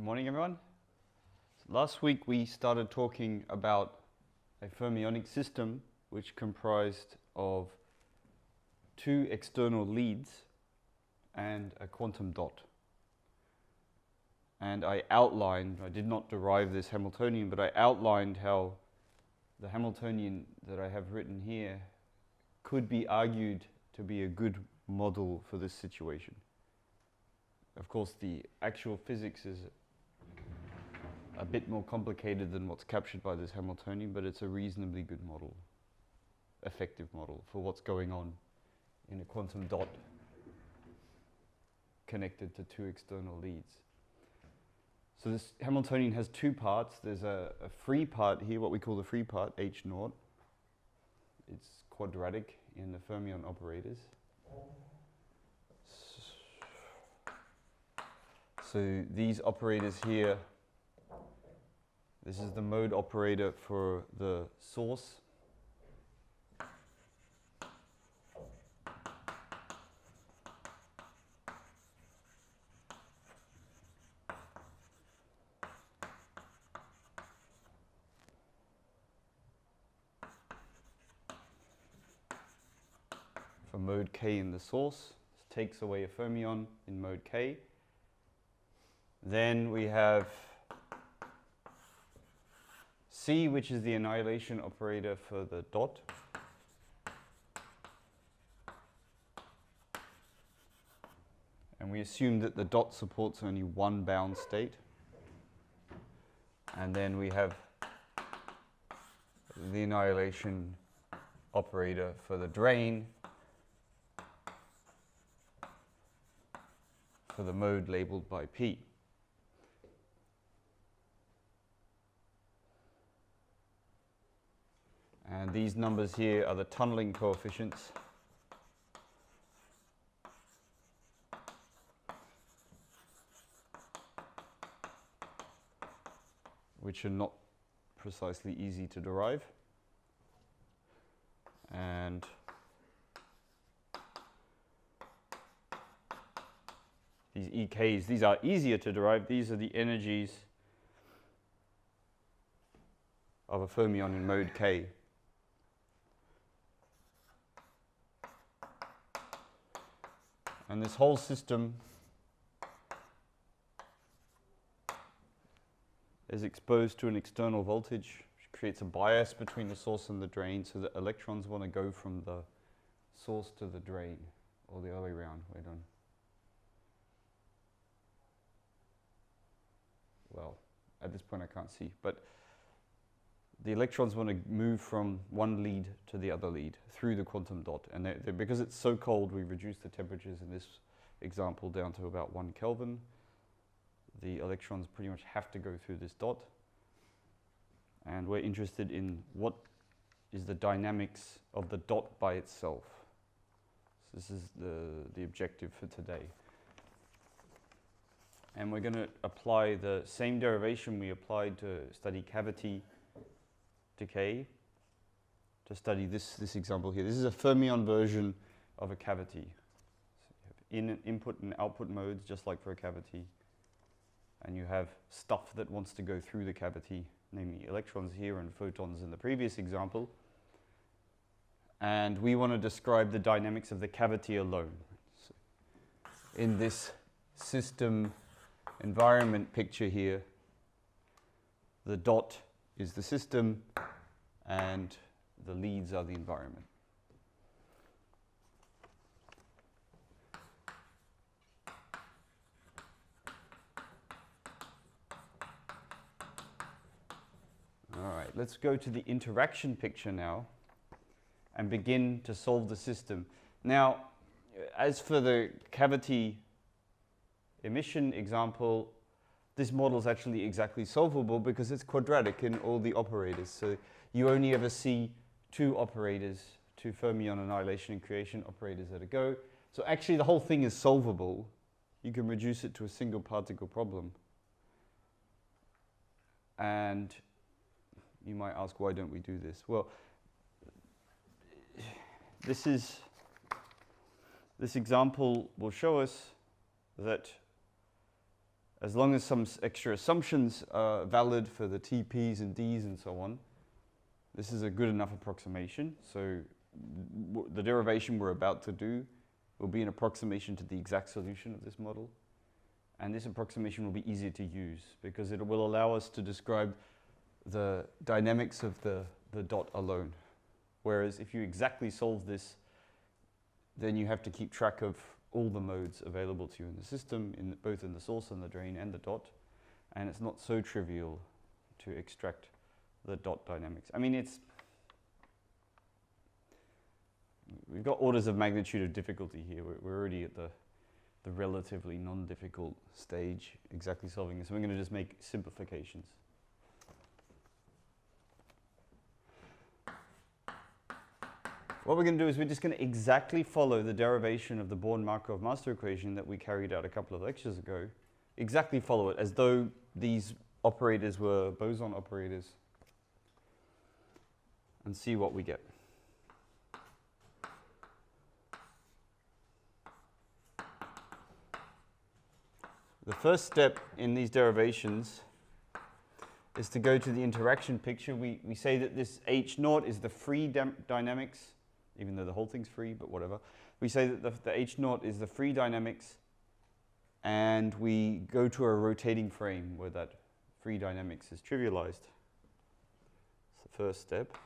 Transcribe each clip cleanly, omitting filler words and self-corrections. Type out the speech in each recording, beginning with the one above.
Good morning, everyone. Last week we started talking about a fermionic system which comprised of two external leads and a quantum dot. And I did not derive this Hamiltonian, but I outlined how the Hamiltonian that I have written here could be argued to be a good model for this situation. Of course, the actual physics is a bit more complicated than what's captured by this Hamiltonian, but it's a reasonably good model, effective model for what's going on in a quantum dot connected to two external leads. So this Hamiltonian has two parts. There's a free part here, what we call the free part, H0. It's quadratic in the fermion operators. So these operators here, this is the mode operator for the source. For mode K in the source, this takes away a fermion in mode K. Then we have C, which is the annihilation operator for the dot. And we assume that the dot supports only one bound state. And then we have the annihilation operator for the drain for the mode labeled by P. And these numbers here are the tunneling coefficients. Which are not precisely easy to derive. And these EKs, these are easier to derive. These are the energies of a fermion in mode K. And this whole system is exposed to an external voltage, which creates a bias between the source and the drain, so that electrons want to go from the source to the drain, or the other way around. Wait on. Well, at this point I can't see, but the electrons want to move from one lead to the other lead through the quantum dot. And because it's so cold, we reduce the temperatures in this example down to about 1 Kelvin. The electrons pretty much have to go through this dot. And we're interested in what is the dynamics of the dot by itself. So this is the objective for today. And we're going to apply the same derivation we applied to study cavity decay to study this example here. This is a fermion version of a cavity. So you have input and output modes, just like for a cavity. And you have stuff that wants to go through the cavity, namely electrons here and photons in the previous example. And we want to describe the dynamics of the cavity alone. So in this system environment picture here, the dot is the system and the leads are the environment. All right, let's go to the interaction picture now and begin to solve the system. Now, as for the cavity emission example, this model is actually exactly solvable because it's quadratic in all the operators. So you only ever see two operators, two fermion annihilation and creation operators at a go. So actually the whole thing is solvable. You can reduce it to a single particle problem. And you might ask, why don't we do this? Well, this example will show us that as long as some extra assumptions are valid for the t, p's, and d's and so on, this is a good enough approximation. So the derivation we're about to do will be an approximation to the exact solution of this model. And this approximation will be easier to use because it will allow us to describe the dynamics of the dot alone. Whereas if you exactly solve this, then you have to keep track of all the modes available to you in the system, both in the source and the drain and the dot. And it's not so trivial to extract the dot dynamics. I mean, we've got orders of magnitude of difficulty here. We're already at the relatively non-difficult stage exactly solving this. We're going to just make simplifications. What we're going to do is we're just going to exactly follow the derivation of the Born-Markov master equation that we carried out a couple of lectures ago. Exactly follow it as though these operators were boson operators and see what we get. The first step in these derivations is to go to the interaction picture. We say that this H0 is the free dynamics, even though the whole thing's free, but whatever. We say that the H0 is the free dynamics, and we go to a rotating frame where that free dynamics is trivialized. It's the first step.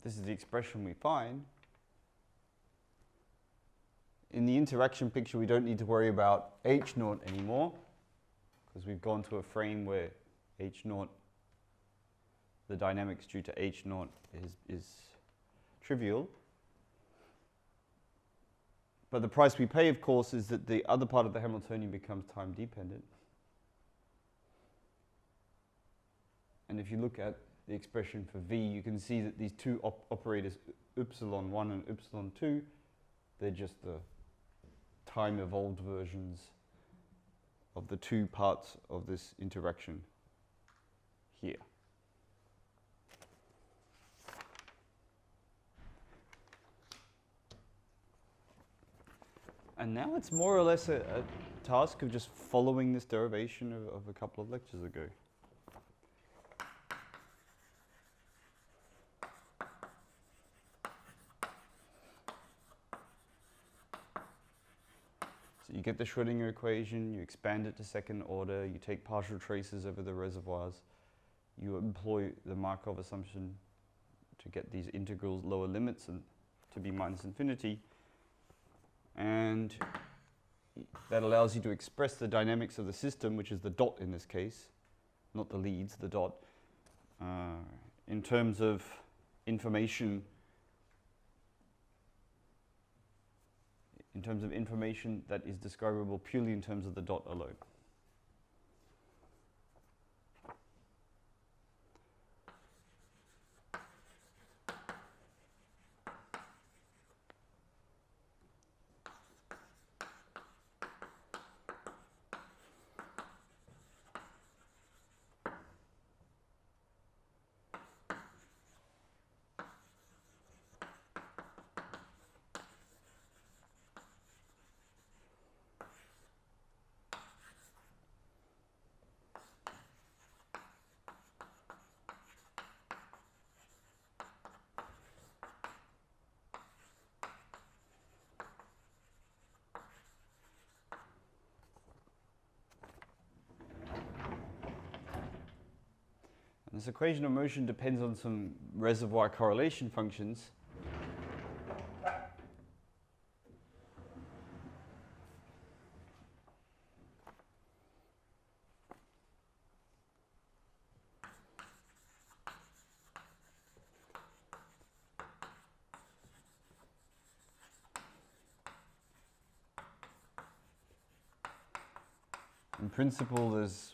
This is the expression we find. In the interaction picture, we don't need to worry about H0 anymore because we've gone to a frame where H0, the dynamics due to H0 is trivial. But the price we pay, of course, is that the other part of the Hamiltonian becomes time dependent. And if you look at the expression for V, you can see that these two operators, epsilon1 and epsilon2, they're just the time-evolved versions of the two parts of this interaction here. And now it's more or less a task of just following this derivation of a couple of lectures ago. You get the Schrödinger equation, you expand it to second order, you take partial traces over the reservoirs, you employ the Markov assumption to get these integrals lower limits and to be minus infinity, and that allows you to express the dynamics of the system, which is the dot in this case, not the leads, the dot, in terms of information that is describable purely in terms of the dot alone. This equation of motion depends on some reservoir correlation functions. In principle, there's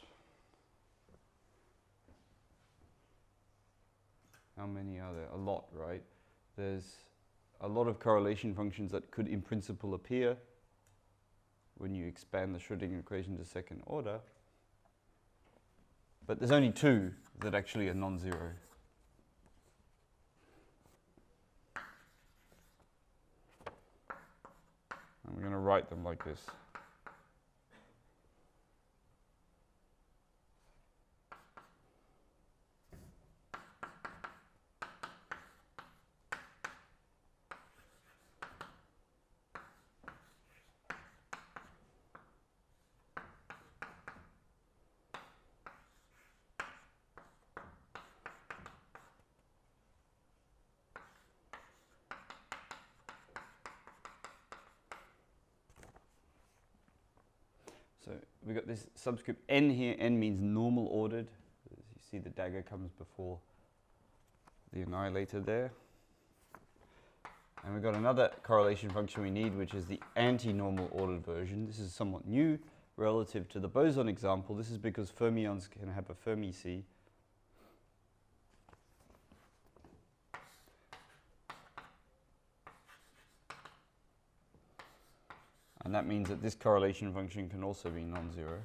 how many are there? A lot, right? There's a lot of correlation functions that could in principle appear when you expand the Schrödinger equation to second order. But there's only two that actually are non-zero. And we're going to write them like this. So we've got this subscript n here. N means normal ordered. As you see, the dagger comes before the annihilator there. And we've got another correlation function we need, which is the anti-normal ordered version. This is somewhat new relative to the boson example. This is because fermions can have a Fermi sea. And that means that this correlation function can also be non-zero.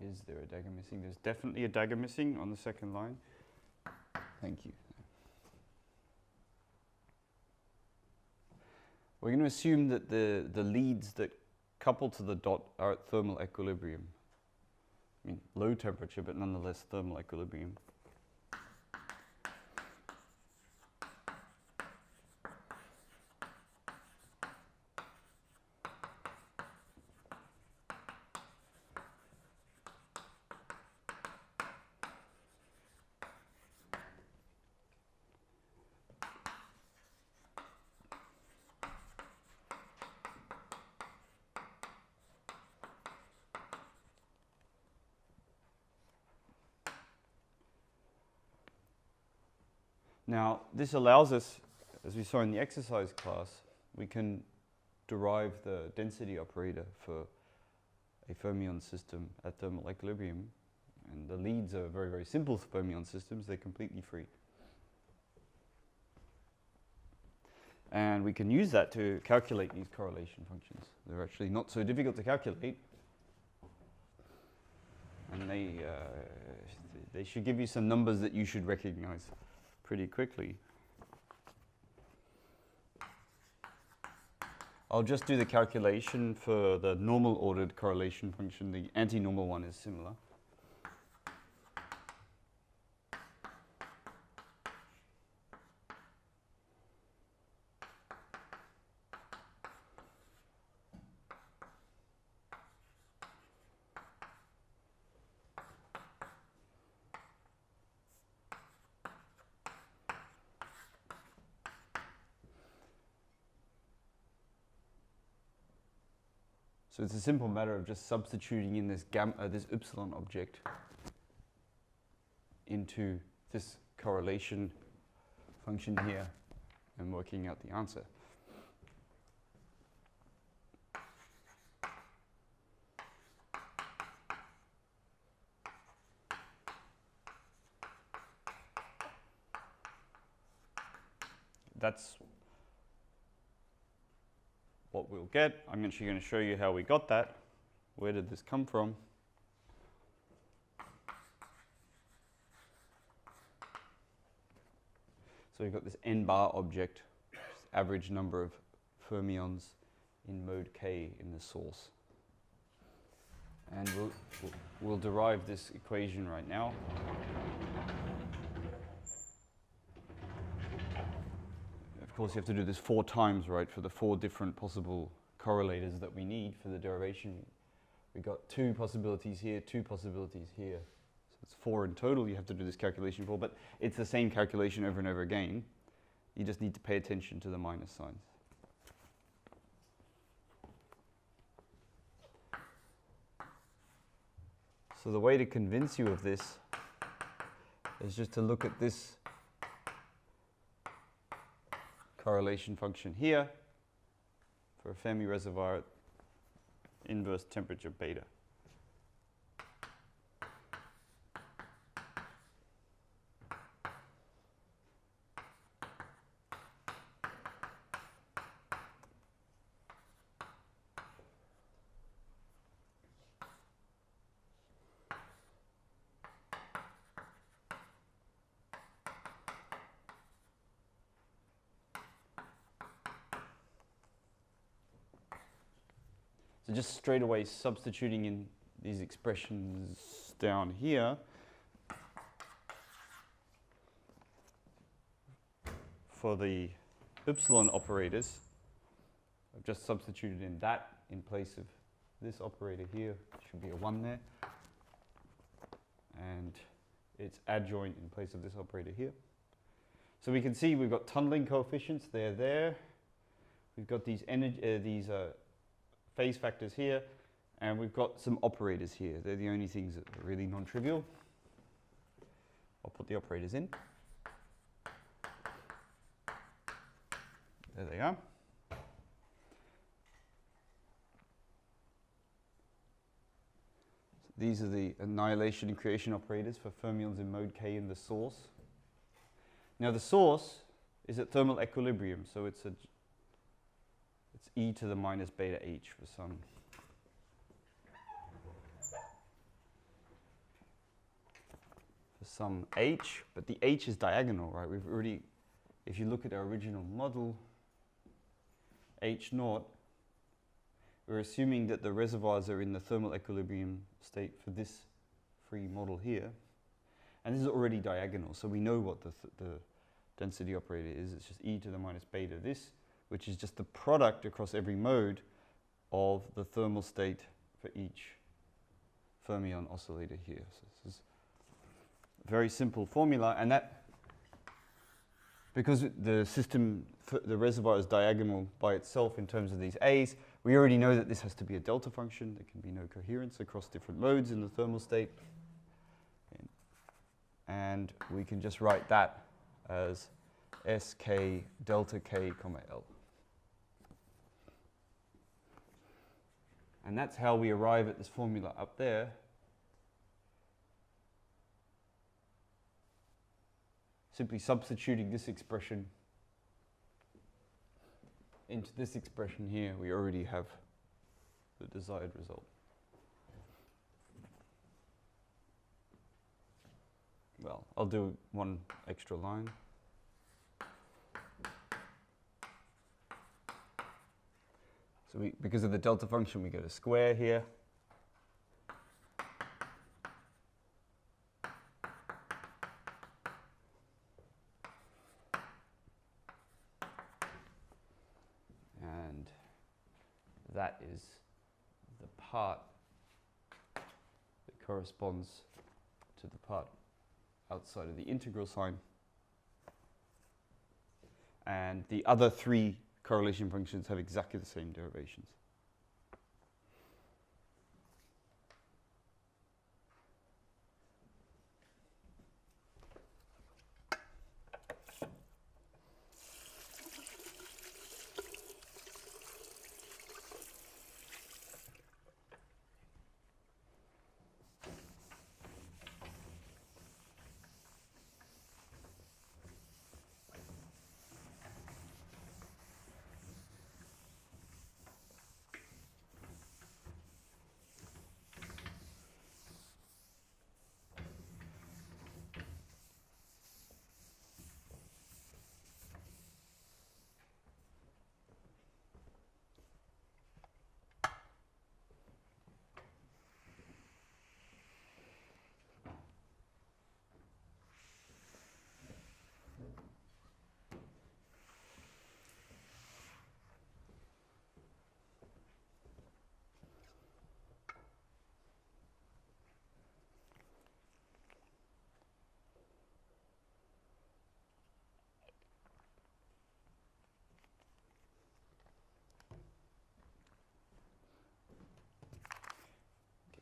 Is there a dagger missing? There's definitely a dagger missing on the second line. Thank you. We're going to assume that the leads that couple to the dot are at thermal equilibrium. I mean, low temperature, but nonetheless thermal equilibrium. Now, this allows us, as we saw in the exercise class, we can derive the density operator for a fermion system at thermal equilibrium. And the leads are very, very simple fermion systems. They're completely free. And we can use that to calculate these correlation functions. They're actually not so difficult to calculate. And they should give you some numbers that you should recognize pretty quickly. I'll just do the calculation for the normal ordered correlation function. The anti-normal one is similar. So it's a simple matter of just substituting in this this epsilon object into this correlation function here and working out the answer. that's what we'll get. I'm actually going to show you how we got that. Where did this come from? So we've got this n bar object, average number of fermions in mode K in the source. And we'll derive this equation right now. Of course, you have to do this 4 times, right, for the 4 different possible correlators that we need for the derivation. We've got 2 possibilities here, 2 possibilities here. So it's 4 in total you have to do this calculation for, but it's the same calculation over and over again. You just need to pay attention to the minus signs. So the way to convince you of this is just to look at this correlation function here for a Fermi reservoir at inverse temperature beta. So just straight away substituting in these expressions down here, for the epsilon operators, I've just substituted in that in place of this operator here. Should be a 1 there. And its adjoint in place of this operator here. So we can see we've got tunneling coefficients, they're there. We've got these phase factors here, and we've got some operators here. They're the only things that are really non-trivial. I'll put the operators in. There they are. So these are the annihilation and creation operators for fermions in mode K in the source. Now the source is at thermal equilibrium, so it's e to the minus beta h for some h, but the h is diagonal, right? We've already, if you look at our original model, h naught, we're assuming that the reservoirs are in the thermal equilibrium state for this free model here, and this is already diagonal, so we know what the density operator is. It's just e to the minus beta this, which is just the product across every mode of the thermal state for each fermion oscillator here. So this is a very simple formula, and that, because the system, the reservoir is diagonal by itself in terms of these A's, we already know that this has to be a delta function. There can be no coherence across different modes in the thermal state. And we can just write that as Sk delta K comma L. And that's how we arrive at this formula up there. Simply substituting this expression into this expression here, we already have the desired result. Well, I'll do one extra line. So because of the delta function, we get a square here. And that is the part that corresponds to the part outside of the integral sign. And the other 3 correlation functions have exactly the same derivations.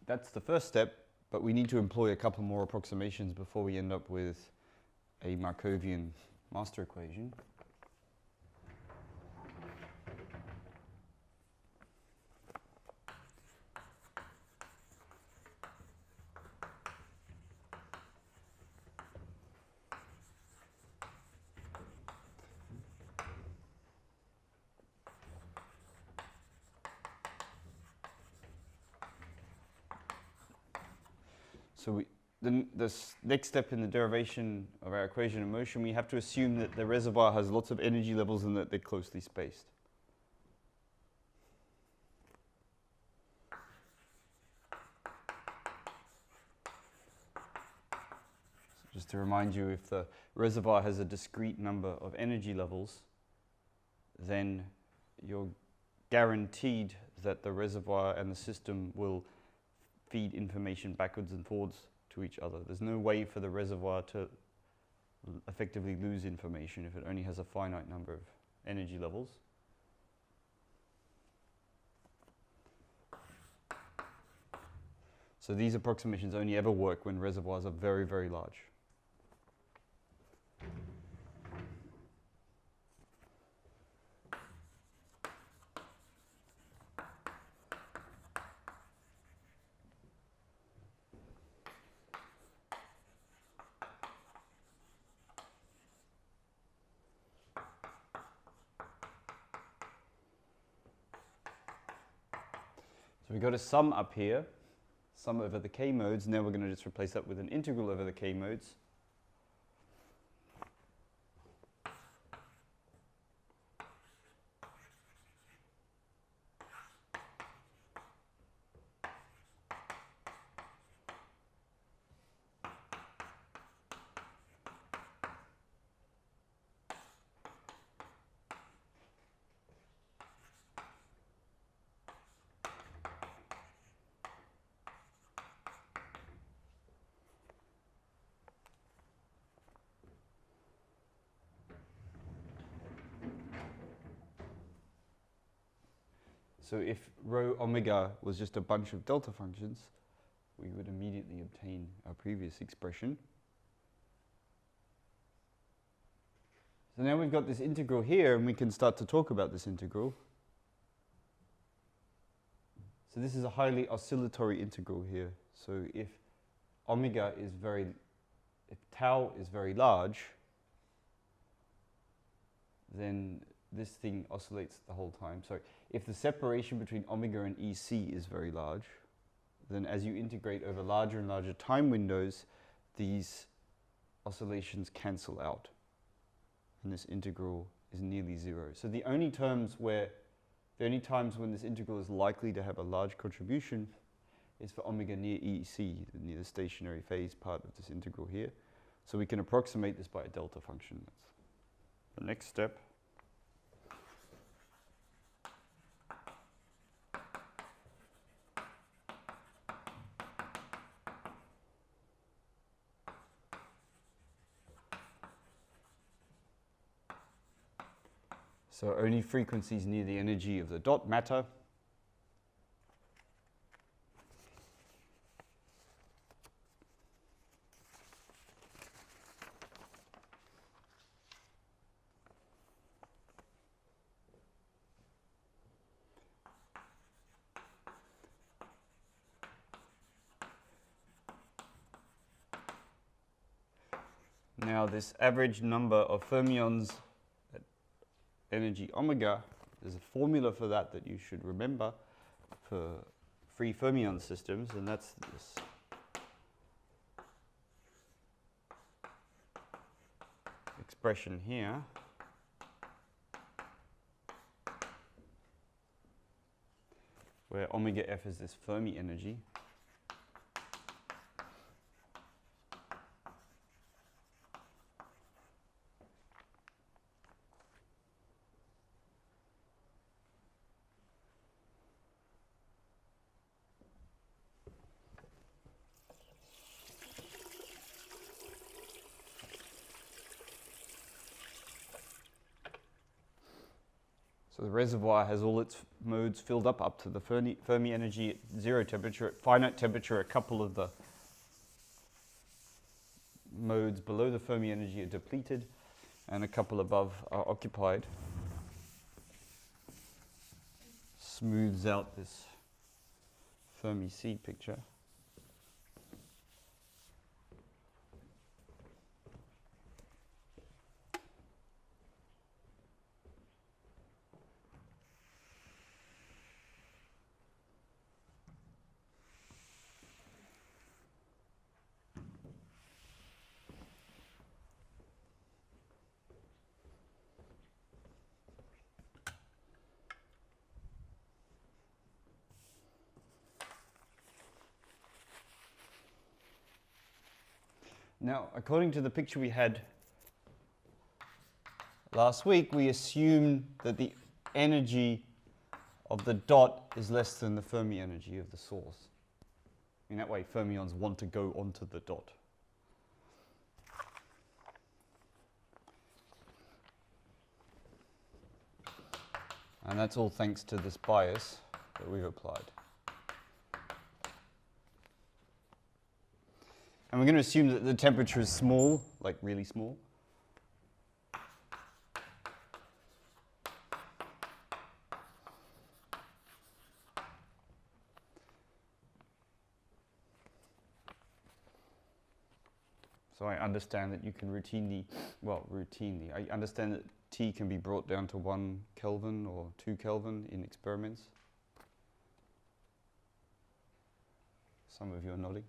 that's the first step, but we need to employ a couple more approximations before we end up with a Markovian master equation. So this next step in the derivation of our equation of motion, we have to assume that the reservoir has lots of energy levels and that they're closely spaced. So just to remind you, if the reservoir has a discrete number of energy levels, then you're guaranteed that the reservoir and the system will feed information backwards and forwards to each other. There's no way for the reservoir to effectively lose information if it only has a finite number of energy levels. So these approximations only ever work when reservoirs are very, very large. So we've got a sum up here, sum over the k modes. Now we're going to just replace that with an integral over the k modes. So if rho omega was just a bunch of delta functions, we would immediately obtain our previous expression. So now we've got this integral here, and we can start to talk about this integral. So this is a highly oscillatory integral here. So if tau is very large, then this thing oscillates the whole time. So if the separation between omega and EC is very large, then as you integrate over larger and larger time windows, these oscillations cancel out. And this integral is nearly zero. So the only times when this integral is likely to have a large contribution is for omega near EC, near the stationary phase part of this integral here. So we can approximate this by a delta function. That's the next step. So only frequencies near the energy of the dot matter. Now this average number of fermions at energy omega, there's a formula for that you should remember for free fermion systems, and that's this. Expression here. Where omega f is this Fermi energy. So the reservoir has all its modes filled up to the Fermi energy at zero temperature. At finite temperature, a couple of the modes below the Fermi energy are depleted and a couple above are occupied. Smooths out this Fermi seed picture. Now, according to the picture we had last week, we assume that the energy of the dot is less than the Fermi energy of the source. In that way, fermions want to go onto the dot. And that's all thanks to this bias that we've applied. And we're going to assume that the temperature is small, like really small. So I understand that you can routinely, I understand that T can be brought down to 1 Kelvin or 2 Kelvin in experiments. Some of you are nodding.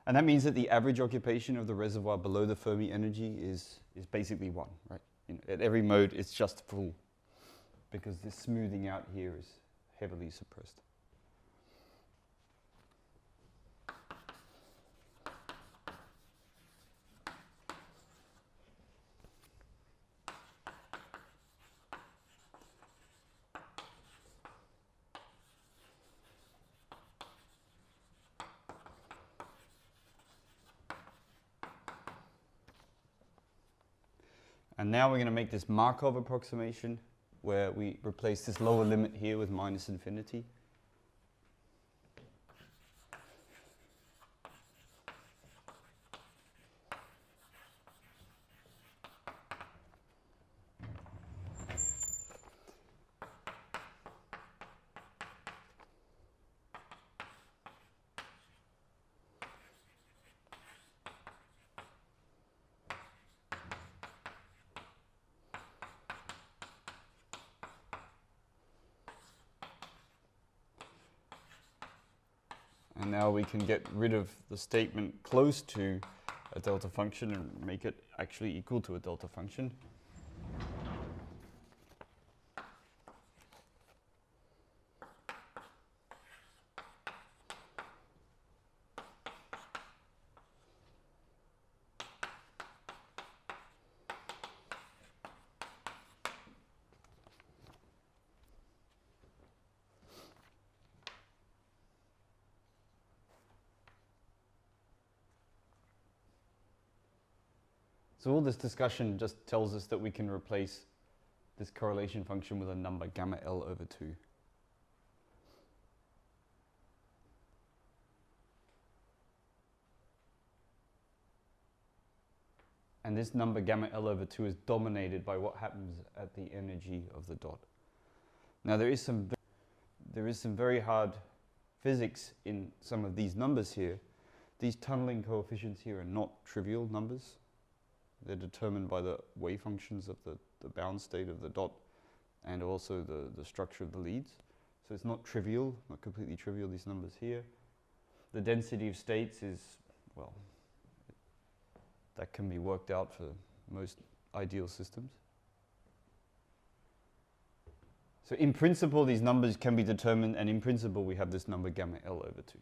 And that means that the average occupation of the reservoir below the Fermi energy is basically 1, right? At every mode, it's just full, because this smoothing out here is heavily suppressed. And now we're going to make this Markov approximation where we replace this lower limit here with minus infinity. And now we can get rid of the statement close to a delta function and make it actually equal to a delta function. So all this discussion just tells us that we can replace this correlation function with a number gamma L over 2. And this number gamma L over 2 is dominated by what happens at the energy of the dot. Now there is some very hard physics in some of these numbers here. These tunneling coefficients here are not trivial numbers. They're determined by the wave functions of the bound state of the dot and also the structure of the leads. So it's not trivial, not completely trivial, these numbers here. The density of states is, well, that can be worked out for most ideal systems. So in principle, these numbers can be determined, and in principle, we have this number gamma L over 2.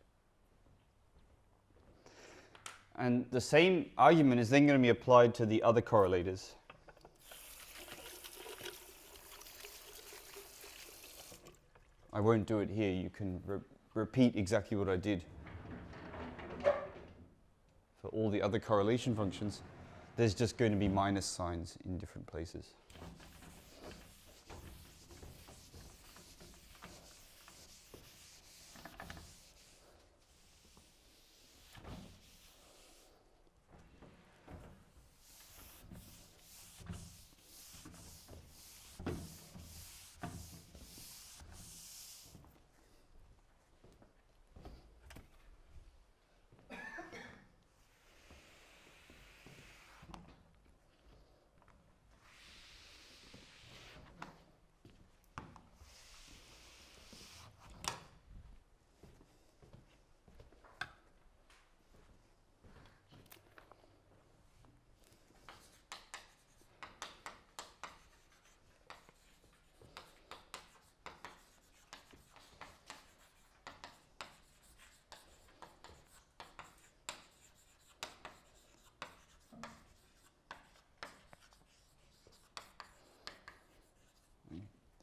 And the same argument is then going to be applied to the other correlators. I won't do it here. You can repeat exactly what I did for all the other correlation functions. there's just going to be minus signs in different places.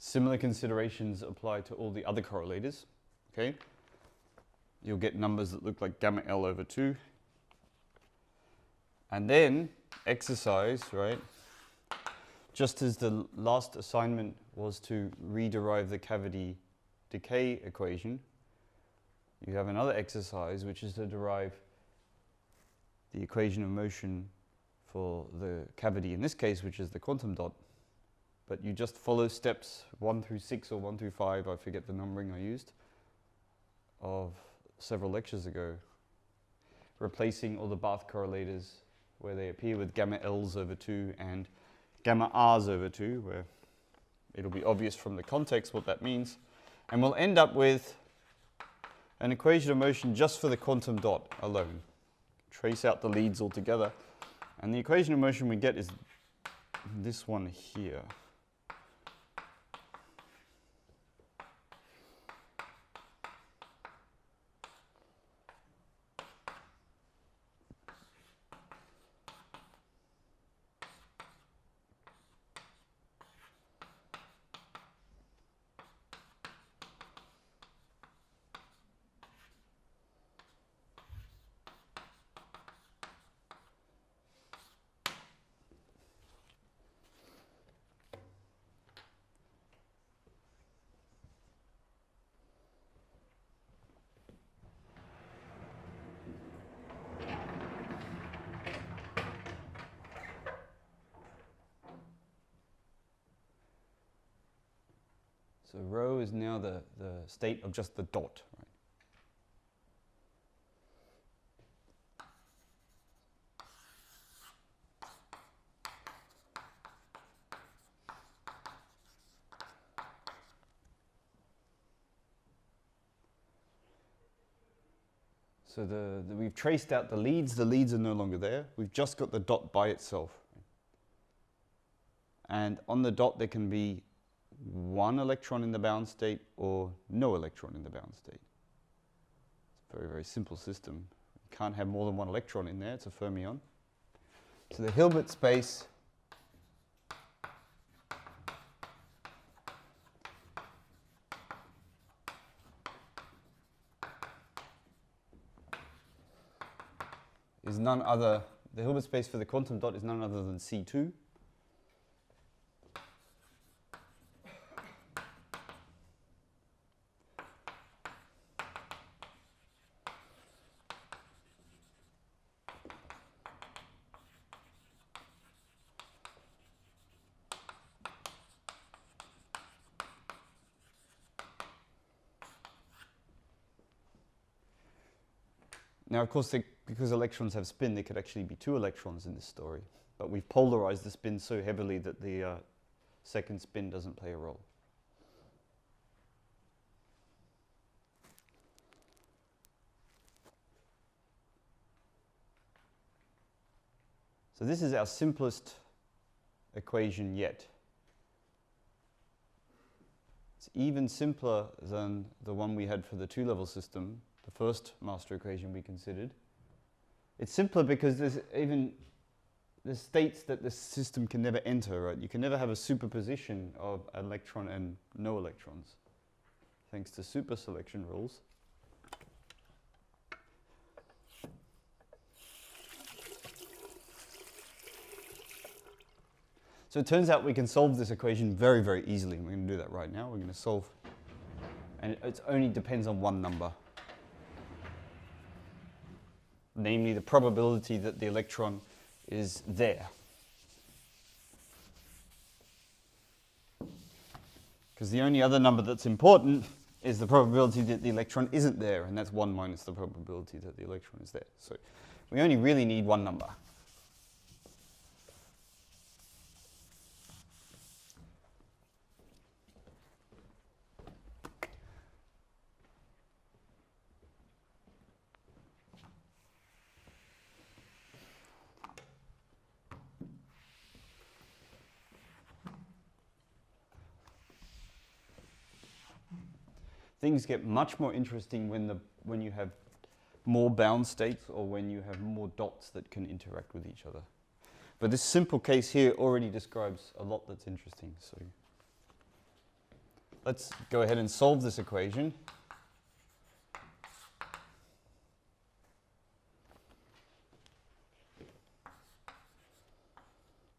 Similar considerations apply to all the other correlators, okay? You'll get numbers that look like gamma L over 2. And then exercise, right? Just as the last assignment was to rederive the cavity decay equation, you have another exercise which is to derive the equation of motion for the cavity in this case, which is the quantum dot. But you just follow steps 1 through 6 or 1 through 5, I forget the numbering I used, of several lectures ago, replacing all the Bath correlators where they appear with gamma L's over 2 and gamma R's over 2, where it'll be obvious from the context what that means. And we'll end up with an equation of motion just for the quantum dot alone. Trace out the leads altogether. And the equation of motion we get is this one here. So rho is now the state of just the dot, right? So we've traced out the leads are no longer there. We've just got the dot by itself. And on the dot there can be one electron in the bound state or no electron in the bound state. It's a very, very simple system. You can't have more than one electron in there. It's a fermion. So the Hilbert space is none other, the Hilbert space for the quantum dot is none other than C2. Now, of course, because electrons have spin, there could actually be two electrons in this story. But we've polarized the spin so heavily that the second spin doesn't play a role. So this is our simplest equation yet. It's even simpler than the one we had for the two-level system, the first master equation we considered. It's simpler because there's states that the system can never enter, right? You can never have a superposition of an electron and no electrons, thanks to superselection rules. So it turns out we can solve this equation very, very easily. And we're going to do that right now. We're going to solve, and it only depends on one number, namely the probability that the electron is there. Because the only other number that's important is the probability that the electron isn't there, and that's 1 minus the probability that the electron is there. So we only really need one number. Things get much more interesting when you have more bound states or when you have more dots that can interact with each other. But this simple case here already describes a lot that's interesting. So let's go ahead and solve this equation.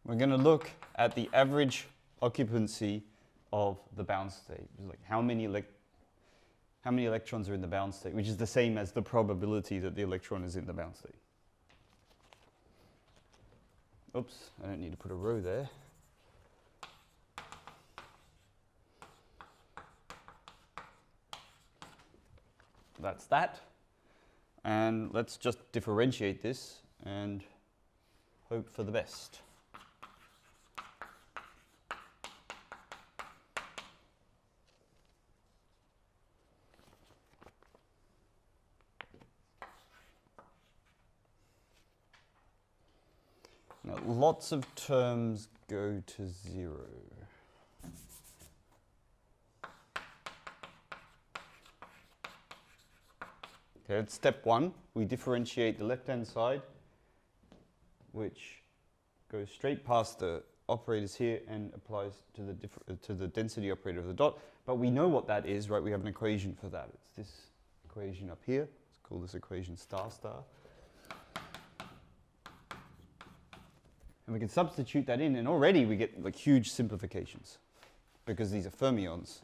We're going to look at the average occupancy of the bound state. Like how many electrons are in the bound state, which is the same as the probability that the electron is in the bound state. Oops, I don't need to put a row there. That's that. And let's just differentiate this and hope for the best. Now, lots of terms go to 0. Okay, at step 1, we differentiate the left-hand side, which goes straight past the operators here and applies to the density operator of the dot. But we know what that is, right? We have an equation for that. It's this equation up here. Let's call this equation star star. And we can substitute that in, and already we get like huge simplifications because these are fermions.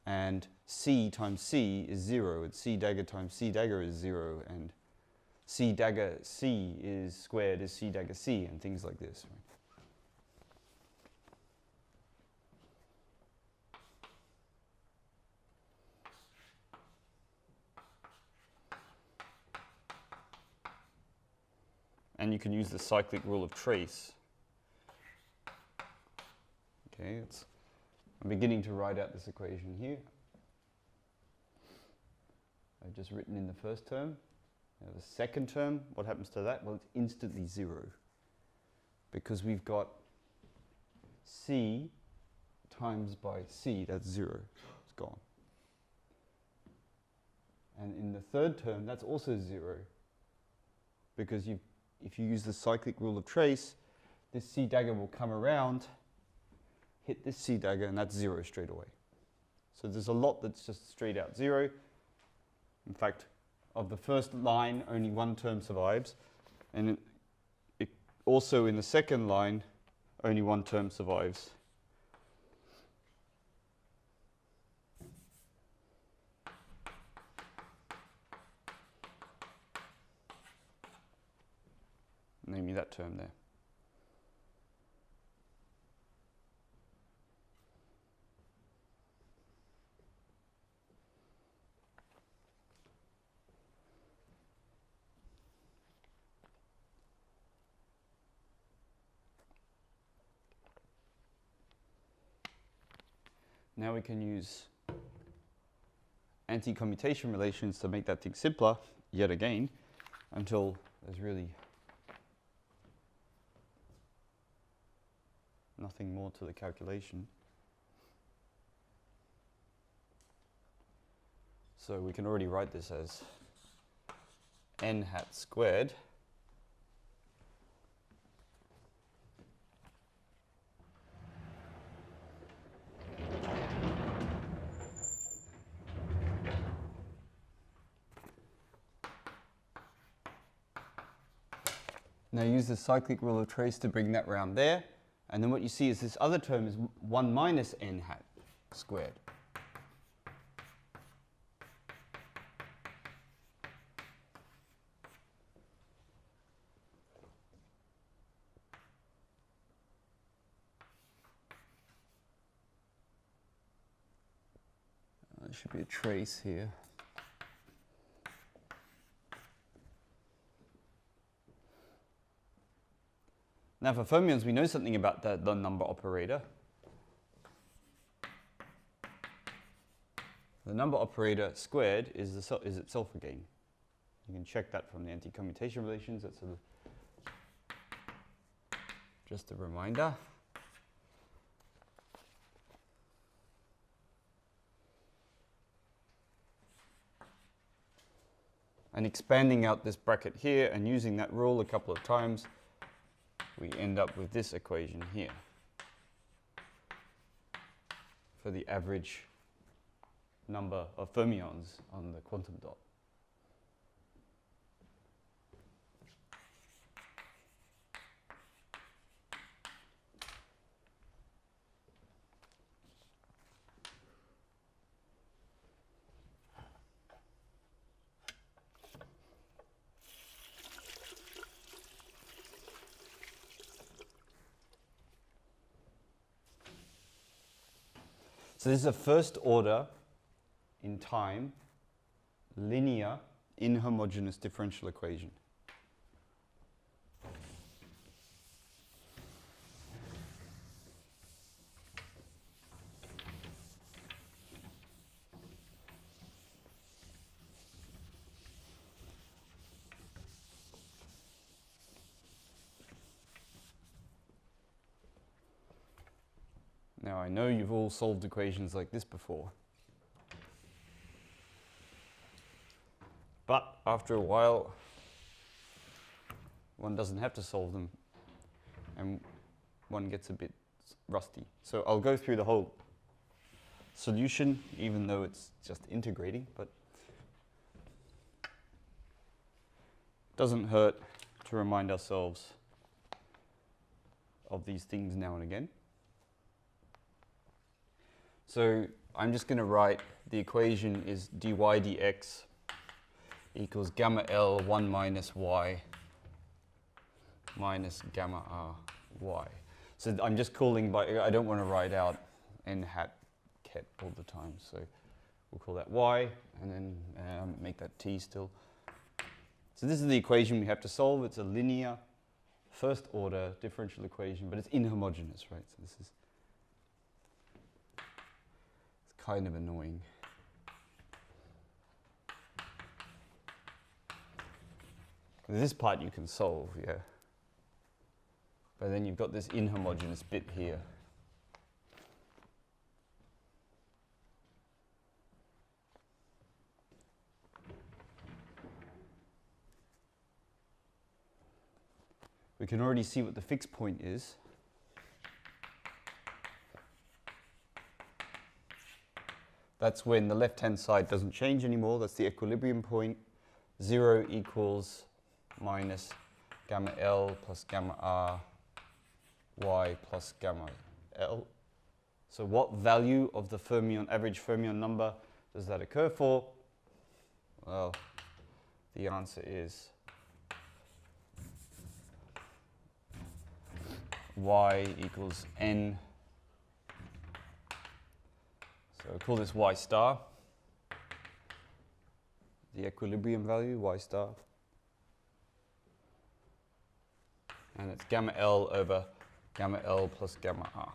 And C times C is 0, and C dagger times C dagger is 0, and C dagger C is squared is C dagger C, and things like this. Right? And you can use the cyclic rule of trace. Okay, I'm beginning to write out this equation here. I've just written in the first term. Now the second term, what happens to that? Well, it's instantly 0. Because we've got C times by C, that's 0. It's gone. And in the third term, that's also 0. Because if you use the cyclic rule of trace, this C dagger will come around, hit this C dagger, and that's 0 straight away. So there's a lot that's just straight out 0. In fact, of the first line, only one term survives. And it also in the second line, only one term survives. Namely that term there. Now we can use anti-commutation relations to make that thing simpler, yet again, until there's really nothing more to the calculation. So we can already write this as n hat squared Now use the cyclic rule of trace to bring that round there, And then what you see is this other term is 1 minus n hat squared. There should be a trace here. Now for fermions, we know something about the number operator. The number operator squared is itself a gain. You can check that from the anti-commutation relations. That's just a reminder. And expanding out this bracket here and using that rule a couple of times, we end up with this equation here for the average number of fermions on the quantum dot. So this is a first order in time linear inhomogeneous differential equation. Now I know you've all solved equations like this before. But after a while, one doesn't have to solve them and one gets a bit rusty. So I'll go through the whole solution, even though it's just integrating, but it doesn't hurt to remind ourselves of these things now and again. So I'm just going to write the equation is dy dx equals gamma L 1 minus y minus gamma r y. So I'm just calling by, I don't want to write out n hat ket all the time. So we'll call that y and then make that t still. So this is the equation we have to solve. It's a linear first order differential equation, but it's inhomogeneous, right? So this is kind of annoying. This part you can solve, yeah. But then you've got this inhomogeneous bit here. We can already see what the fixed point is. That's when the left-hand side doesn't change anymore. That's the equilibrium point. 0 equals minus gamma L plus gamma R y plus gamma L. So what value of the fermion, average fermion number does that occur for? Well, the answer is y equals n. So we'll call this y star, the equilibrium value, y star. And it's gamma L over gamma L plus gamma R.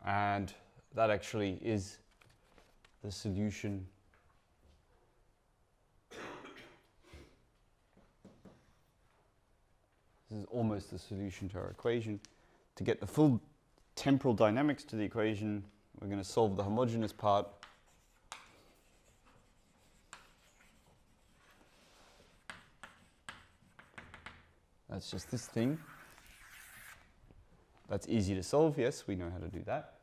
And that actually is the solution . This is almost the solution to our equation. To get the full temporal dynamics to the equation, we're going to solve the homogeneous part. That's just this thing. That's easy to solve, yes, we know how to do that.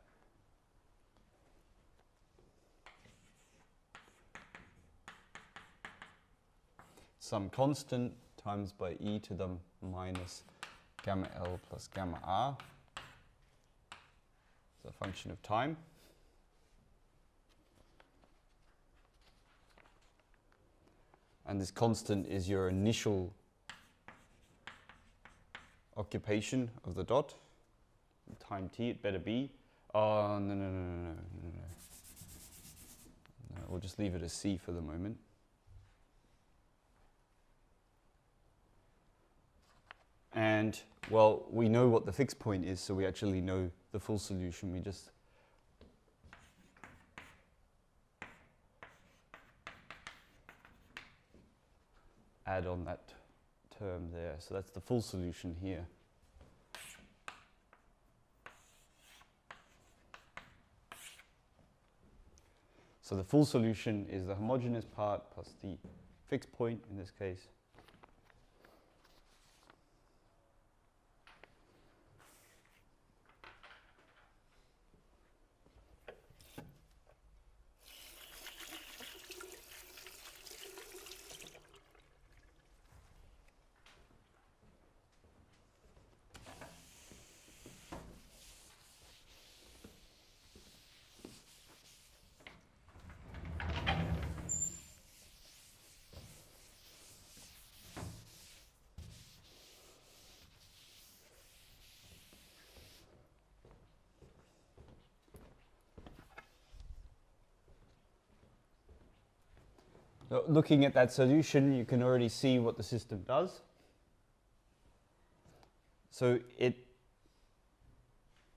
some constant times by e to the minus gamma L plus gamma R. It's a function of time. And this constant is your initial occupation of the dot. Time t, it better be. Oh, no. We'll just leave it as c for the moment. And, well, we know what the fixed point is, so we actually know the full solution. We just add on that term there. So that's the full solution here. So the full solution is the homogeneous part plus the fixed point in this case. So looking at that solution, you can already see what the system does. So if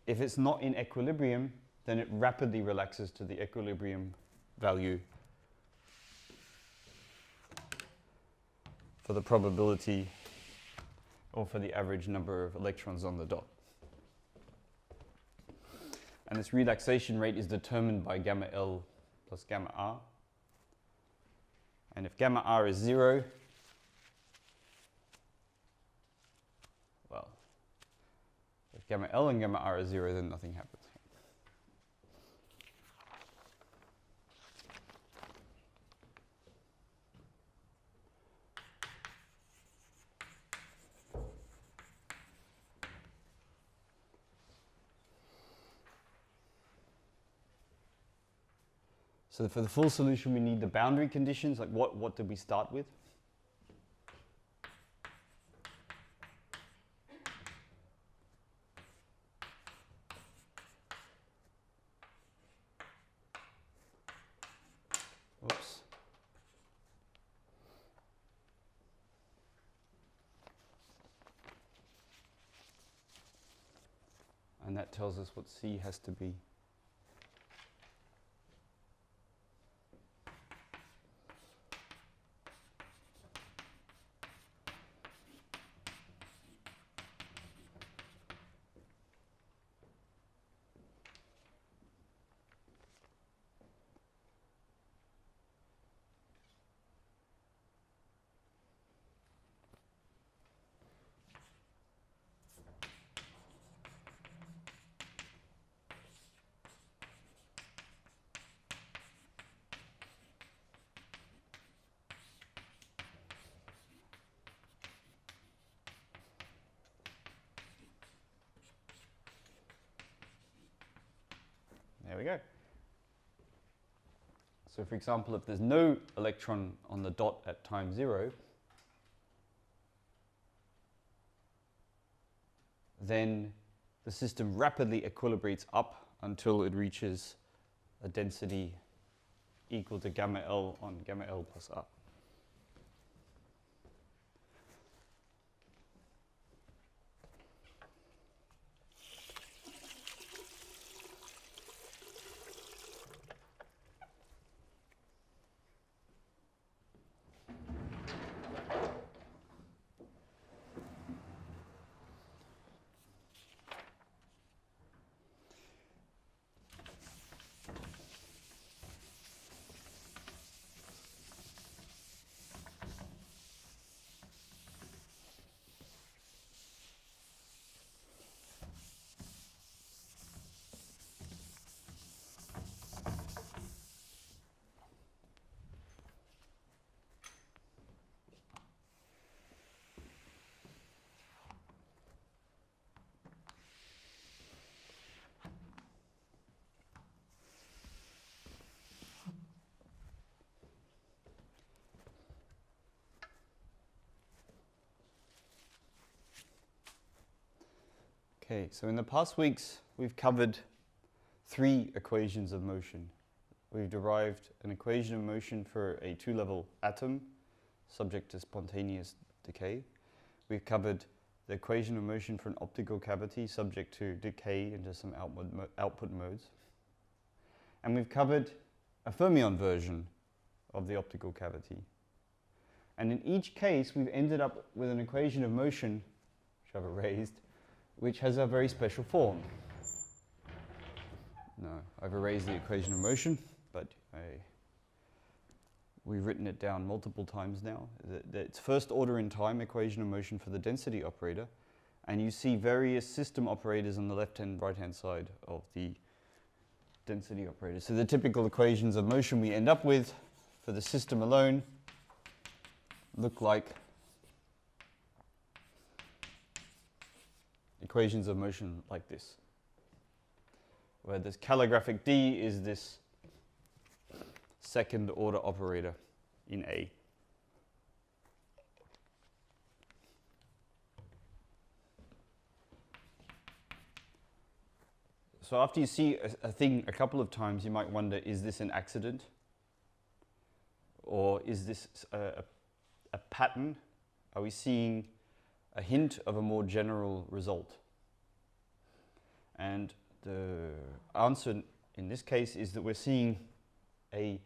it's not in equilibrium, then it rapidly relaxes to the equilibrium value for the probability or for the average number of electrons on the dot. And this relaxation rate is determined by gamma L plus gamma R. And if gamma R is 0, well, if gamma L and gamma R is 0, then nothing happens. So for the full solution, we need the boundary conditions. Like what did we start with? Oops. And that tells us what C has to be. There we go. So for example, if there's no electron on the dot at time 0, then the system rapidly equilibrates up until it reaches a density equal to gamma L on gamma L plus R. Okay, so in the past weeks, we've covered 3 equations of motion. We've derived an equation of motion for a 2-level atom, subject to spontaneous decay. We've covered the equation of motion for an optical cavity, subject to decay into some output modes. And we've covered a fermion version of the optical cavity. And in each case, we've ended up with an equation of motion, which I've erased, which has a very special form. No, I've erased the equation of motion, but we've written it down multiple times now. It's first order in time equation of motion for the density operator, and you see various system operators on the left and right hand side of the density operator. So the typical equations of motion we end up with for the system alone look like equations of motion like this, where this calligraphic D is this second order operator in A. So after you see a thing a couple of times, you might wonder, is this an accident? Or is this a pattern? Are we seeing a hint of a more general result? And the answer in this case is that we're seeing a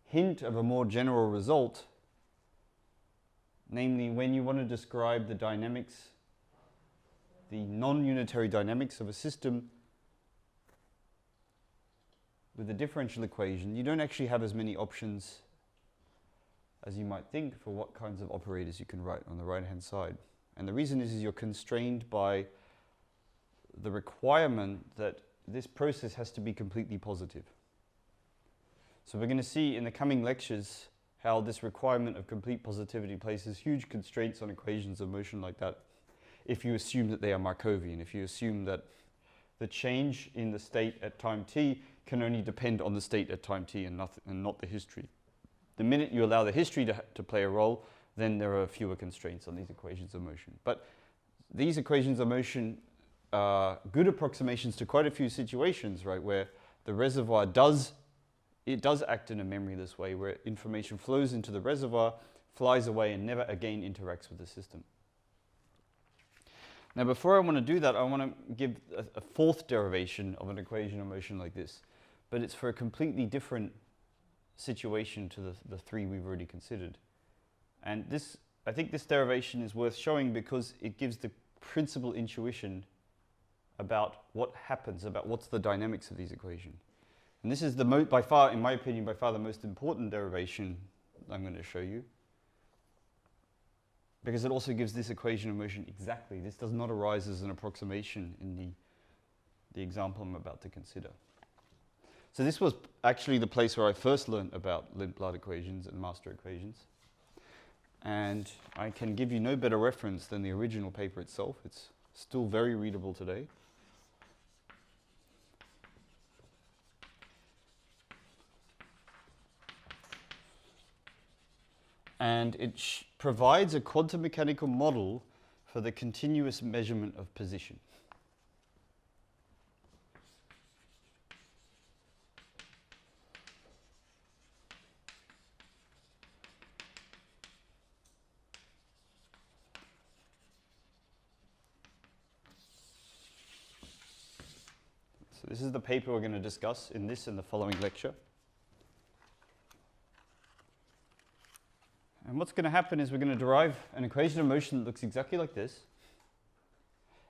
hint of a more general result, namely when you want to describe the dynamics, the non-unitary dynamics of a system with a differential equation, you don't actually have as many options as you might think for what kinds of operators you can write on the right-hand side. And the reason is you're constrained by the requirement that this process has to be completely positive. So we're going to see in the coming lectures how this requirement of complete positivity places huge constraints on equations of motion like that if you assume that they are Markovian, if you assume that the change in the state at time t can only depend on the state at time t and not the history. The minute you allow the history to play a role, then there are fewer constraints on these equations of motion. But these equations of motion are good approximations to quite a few situations, right, where the reservoir does act in a memoryless way, where information flows into the reservoir, flies away, and never again interacts with the system. Now, before I want to do that, I want to give a 4th derivation of an equation of motion like this, but it's for a completely different situation to the 3 we've already considered. And this, I think this derivation is worth showing because it gives the principal intuition about what happens, about what's the dynamics of these equations. And this is by far, in my opinion, by far the most important derivation I'm going to show you, because it also gives this equation of motion exactly. This does not arise as an approximation in the example I'm about to consider. So this was actually the place where I first learned about Lindblad equations and master equations. And I can give you no better reference than the original paper itself. It's still very readable today. And it provides a quantum mechanical model for the continuous measurement of position. So this is the paper we're going to discuss in this and the following lecture. And what's going to happen is we're going to derive an equation of motion that looks exactly like this,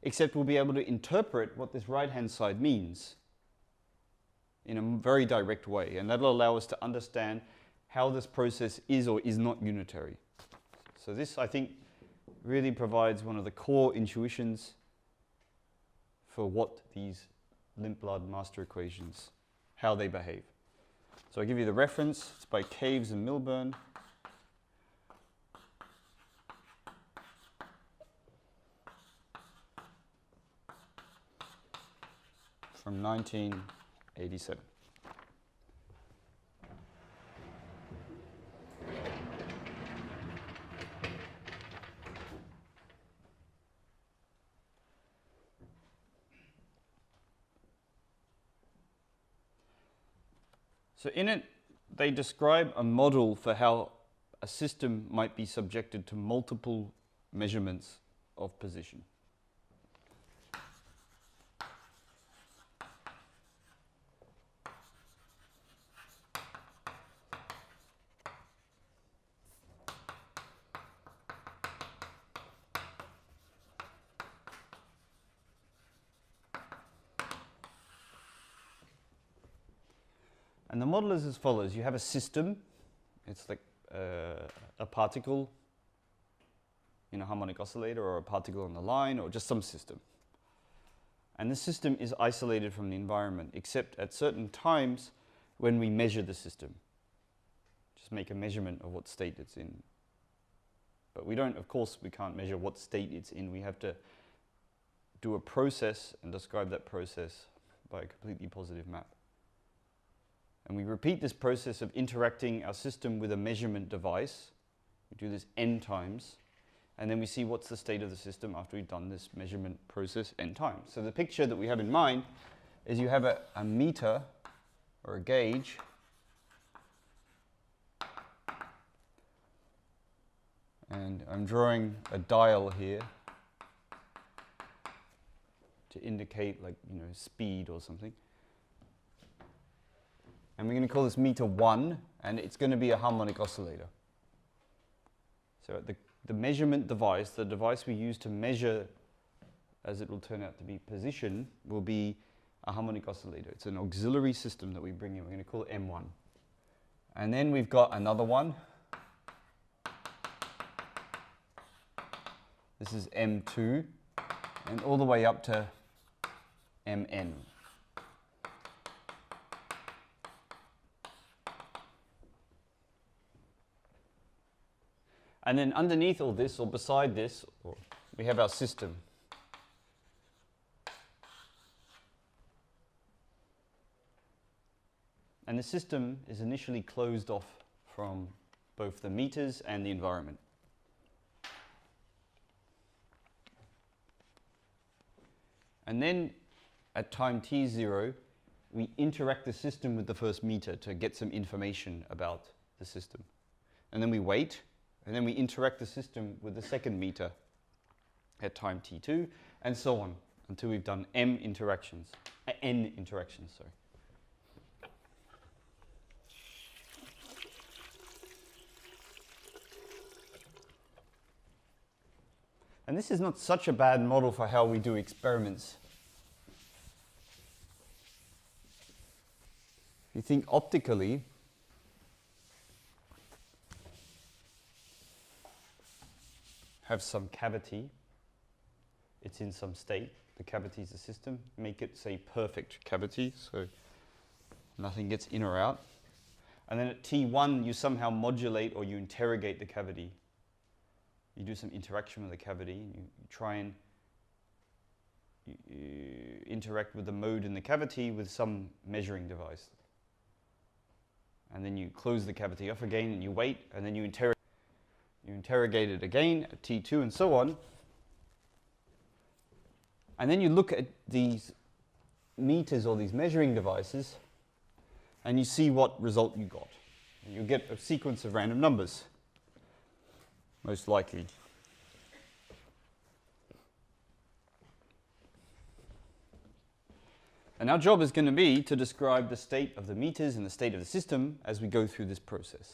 except we'll be able to interpret what this right-hand side means in a very direct way. And that'll allow us to understand how this process is or is not unitary. So this, I think, really provides one of the core intuitions for what these Lindblad master equations, how they behave. So I give you the reference. It's by Caves and Milburn. From 1987. So in it, they describe a model for how a system might be subjected to multiple measurements of position. And the model is as follows. You have a system. It's like a particle in a harmonic oscillator, or a particle on the line, or just some system. And the system is isolated from the environment, except at certain times when we measure the system. Just make a measurement of what state it's in. But we don't, of course, we can't measure what state it's in. We have to do a process and describe that process by a completely positive map. And we repeat this process of interacting our system with a measurement device. We do this n times. And then we see what's the state of the system after we've done this measurement process n times. So the picture that we have in mind is you have a meter or a gauge. And I'm drawing a dial here to indicate, like, speed or something. And we're going to call this meter 1, and it's going to be a harmonic oscillator. So the measurement device, the device we use to measure, as it will turn out to be position, will be a harmonic oscillator. It's an auxiliary system that we bring in. We're going to call it M1. And then we've got another one. This is M2, and all the way up to Mn. And then underneath all this, or beside this, we have our system. And the system is initially closed off from both the meters and the environment. And then at time t0, we interact the system with the first meter to get some information about the system. And then we wait. And then we interact the system with the second meter at time t2, and so on, until we've done n interactions, sorry. And this is not such a bad model for how we do experiments. If you think optically, have some cavity, it's in some state, the cavity is the system, make it, say, perfect cavity, so nothing gets in or out. And then at T1 you somehow modulate or you interrogate the cavity. You do some interaction with the cavity, you try and you interact with the mode in the cavity with some measuring device. And then you close the cavity off again and you wait, and then you interrogate it again at T2 and so on. And then you look at these meters or these measuring devices and you see what result you got. And you get a sequence of random numbers, most likely. And our job is going to be to describe the state of the meters and the state of the system as we go through this process.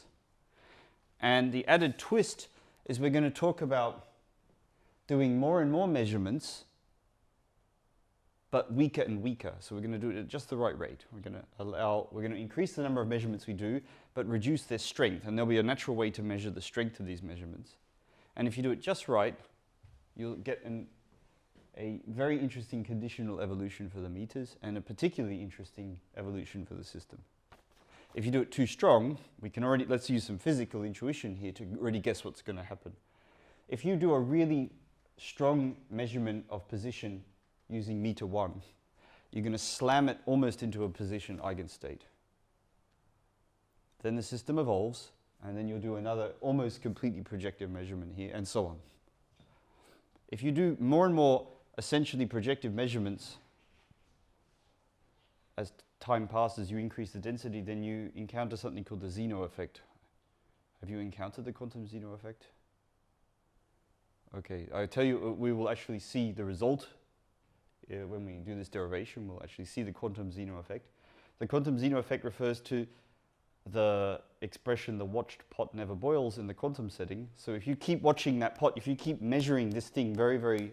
And the added twist is we're going to talk about doing more and more measurements, but weaker and weaker. So we're going to do it at just the right rate. We're going to increase the number of measurements we do, but reduce their strength. And there'll be a natural way to measure the strength of these measurements. And if you do it just right, you'll get a very interesting conditional evolution for the meters and a particularly interesting evolution for the system. If you do it too strong, let's use some physical intuition here to already guess what's going to happen. If you do a really strong measurement of position using meter 1, you're going to slam it almost into a position eigenstate. Then the system evolves, and then you'll do another almost completely projective measurement here, and so on. If you do more and more essentially projective measurements as time passes, you increase the density, then you encounter something called the Zeno effect. Have you encountered the quantum Zeno effect? Okay, I tell you, we will actually see the result when we do this derivation. We'll actually see the quantum Zeno effect. The quantum Zeno effect refers to the expression, the watched pot never boils, in the quantum setting. So if you keep watching that pot, if you keep measuring this thing very, very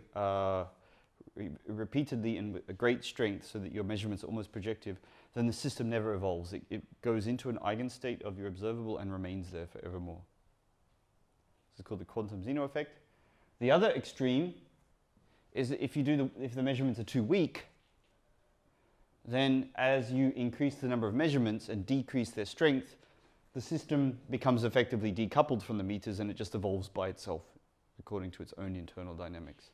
repeatedly and with a great strength so that your measurements are almost projective, then the system never evolves. It goes into an eigenstate of your observable and remains there forevermore. This is called the quantum Zeno effect. The other extreme is that if the measurements are too weak, then as you increase the number of measurements and decrease their strength, the system becomes effectively decoupled from the meters and it just evolves by itself according to its own internal dynamics.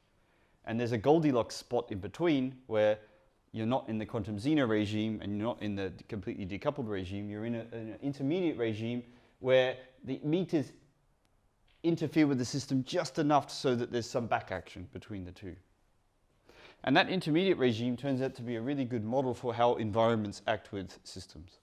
And there's a Goldilocks spot in between where you're not in the quantum Zeno regime and you're not in the completely decoupled regime. You're in an intermediate regime where the meters interfere with the system just enough so that there's some back action between the two. And that intermediate regime turns out to be a really good model for how environments act with systems.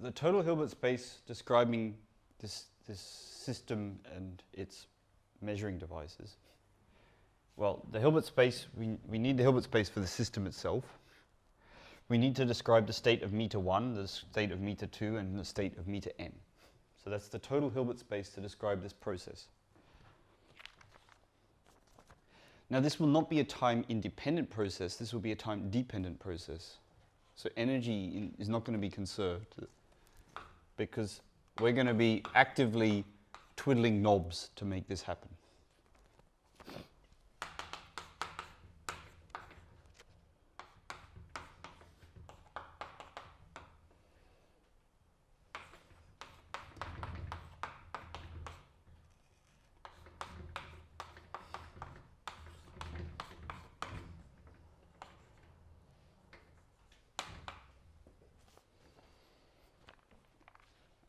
The total Hilbert space describing this system and its measuring devices. Well, the Hilbert space, we need the Hilbert space for the system itself. We need to describe the state of meter 1, the state of meter 2, and the state of meter n. So that's the total Hilbert space to describe this process. Now this will not be a time-independent process, this will be a time-dependent process. So energy is not going to be conserved because we're going to be actively twiddling knobs to make this happen.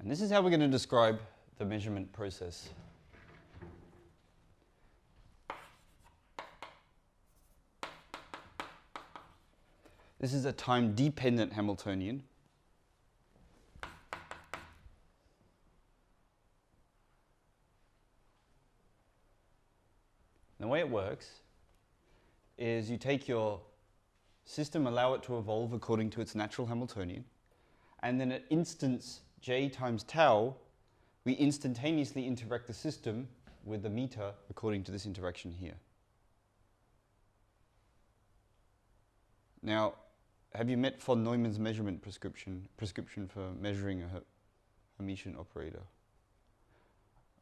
And this is how we're going to describe the measurement process. This is a time-dependent Hamiltonian. The way it works is you take your system, allow it to evolve according to its natural Hamiltonian, and then at instance j times tau, we instantaneously interact the system with the meter according to this interaction here. Now, have you met von Neumann's measurement prescription for measuring a Hermitian operator?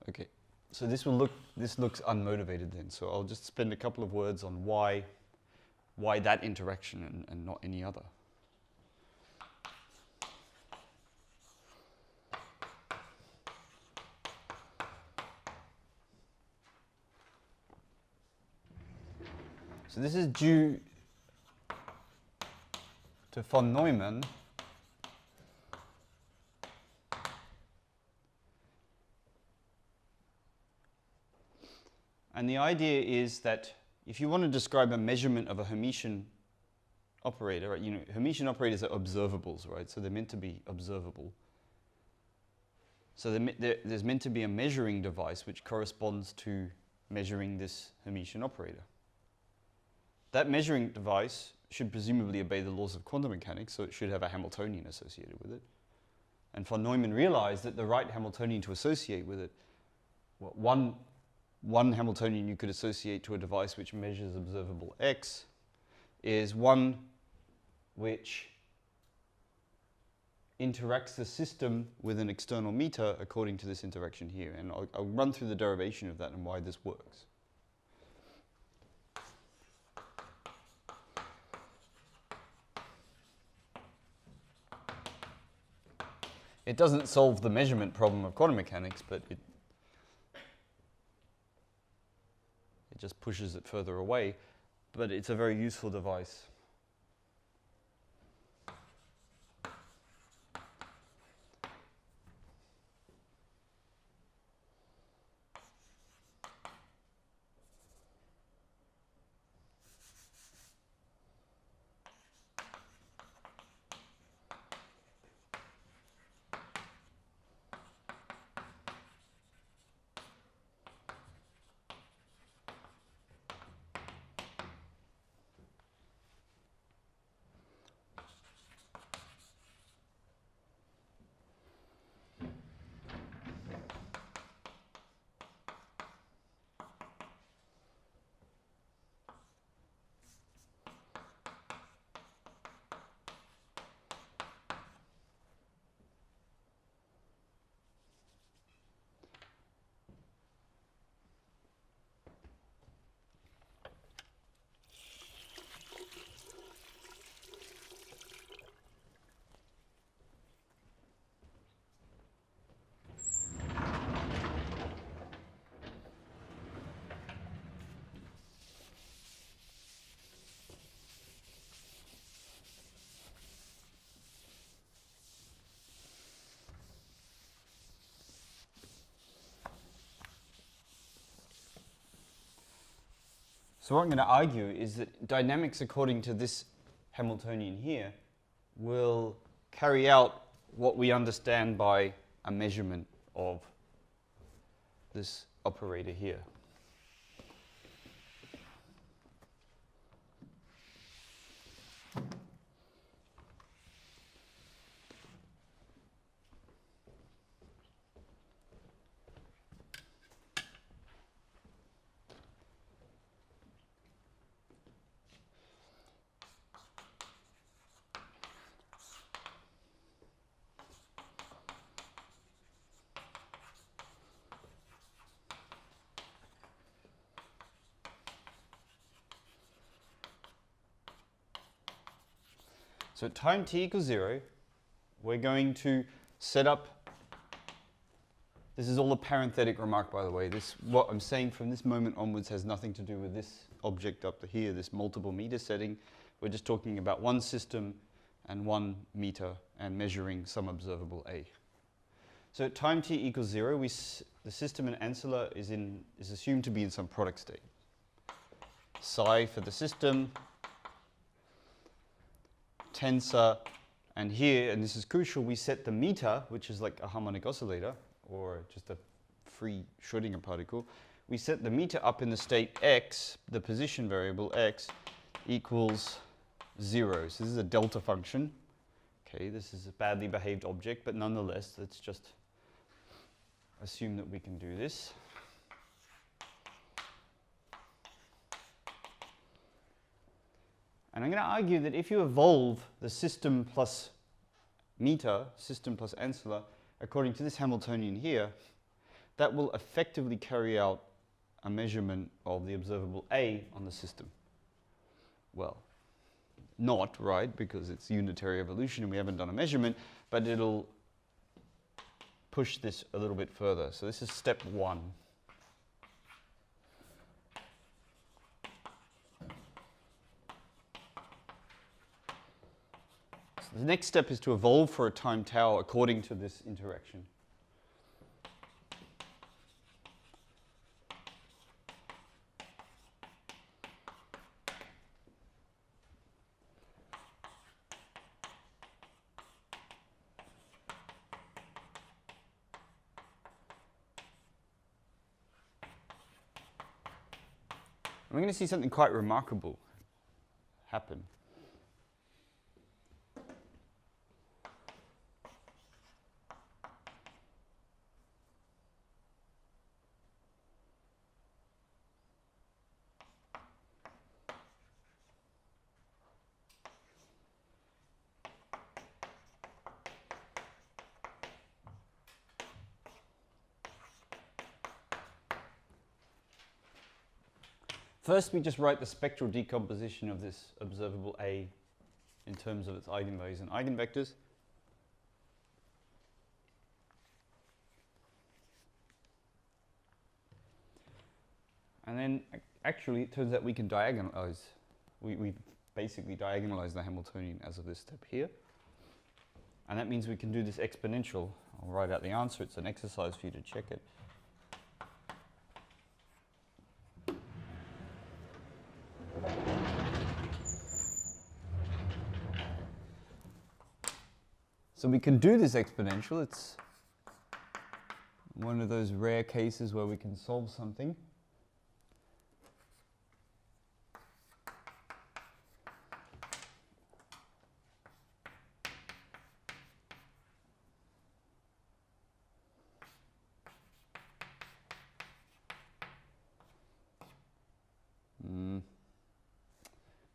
Okay, so this looks unmotivated then. So I'll just spend a couple of words on why that interaction and not any other. So this is due to von Neumann and the idea is that if you want to describe a measurement of a Hermitian operator, right, you know, Hermitian operators are observables, right? So they're meant to be observable. So there's meant to be a measuring device which corresponds to measuring this Hermitian operator. That measuring device should presumably obey the laws of quantum mechanics, so it should have a Hamiltonian associated with it. And von Neumann realized that the right Hamiltonian to associate with it, well, one Hamiltonian you could associate to a device which measures observable x is one which interacts the system with an external meter according to this interaction here. And I'll run through the derivation of that and why this works. It doesn't solve the measurement problem of quantum mechanics, but it just pushes it further away. But it's a very useful device. So what I'm going to argue is that dynamics according to this Hamiltonian here will carry out what we understand by a measurement of this operator here. So at time t equals 0, we're going to set up, this is all a parenthetic remark by the way, what I'm saying from this moment onwards has nothing to do with this object up to here, this multiple meter setting. We're just talking about one system and one meter and measuring some observable A. So at time t equals 0, the system in ancilla is assumed to be in some product state. Psi for the system, tensor, and here, and this is crucial, we set the meter, which is like a harmonic oscillator, or just a free Schrödinger particle. We set the meter up in the state x, the position variable x, equals 0. So this is a delta function. Okay, this is a badly behaved object, but nonetheless, let's just assume that we can do this. And I'm going to argue that if you evolve the system plus meter, system plus ancilla, according to this Hamiltonian here, that will effectively carry out a measurement of the observable A on the system. Well, not, right, because it's unitary evolution and we haven't done a measurement, but it'll push this a little bit further. So this is step 1. So the next step is to evolve for a time tau according to this interaction. We're going to see something quite remarkable happen. First, we just write the spectral decomposition of this observable A in terms of its eigenvalues and eigenvectors. And then, actually, it turns out we can diagonalize. We basically diagonalize the Hamiltonian as of this step here. And that means we can do this exponential. I'll write out the answer. It's an exercise for you to check it. So we can do this exponential. It's one of those rare cases where we can solve something.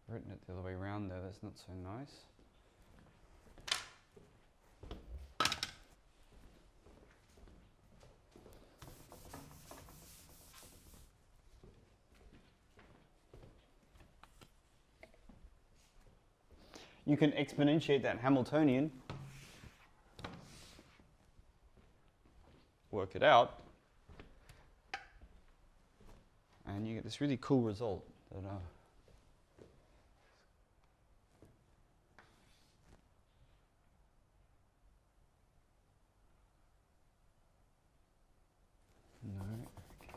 Written it the other way around there, that's not so nice. You can exponentiate that Hamiltonian, work it out, and you get this really cool result. That, no. Okay.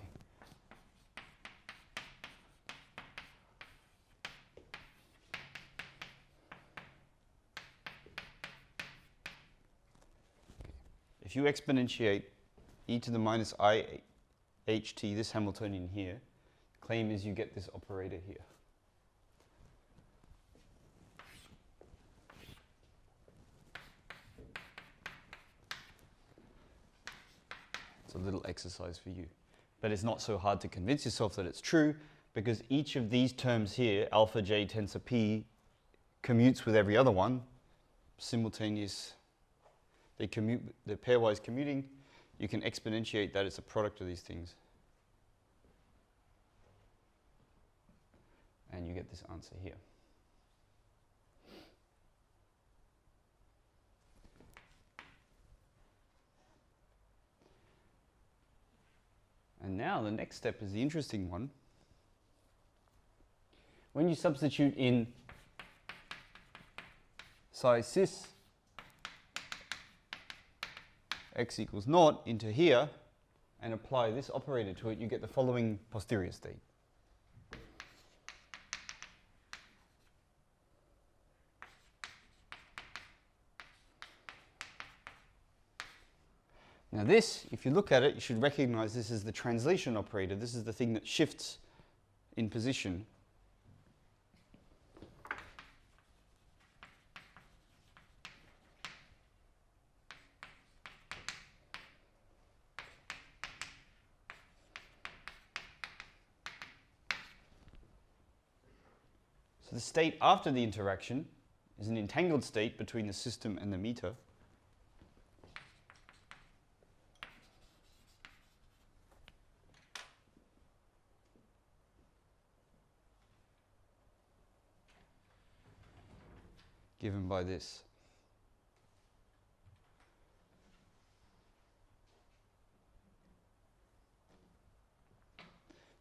If you exponentiate e to the minus I ht, this Hamiltonian here, the claim is you get this operator here. It's a little exercise for you. But it's not so hard to convince yourself that it's true, because each of these terms here, alpha j tensor p, commutes with every other one, simultaneous. They commute, they're pairwise commuting. You can exponentiate that as a product of these things. And you get this answer here. And now the next step is the interesting one. When you substitute in psi cis x equals 0 into here and apply this operator to it, you get the following posterior state. Now this, if you look at it, you should recognize this is the translation operator. This is the thing that shifts in position. So the state after the interaction is an entangled state between the system and the meter. Given by this.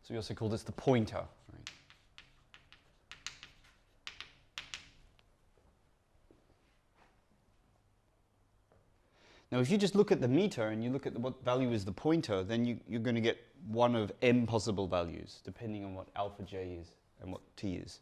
So we also call this the pointer. Right? Now if you just look at the meter and you look at what value is the pointer, then you're going to get one of m possible values, depending on what alpha j is and what t is.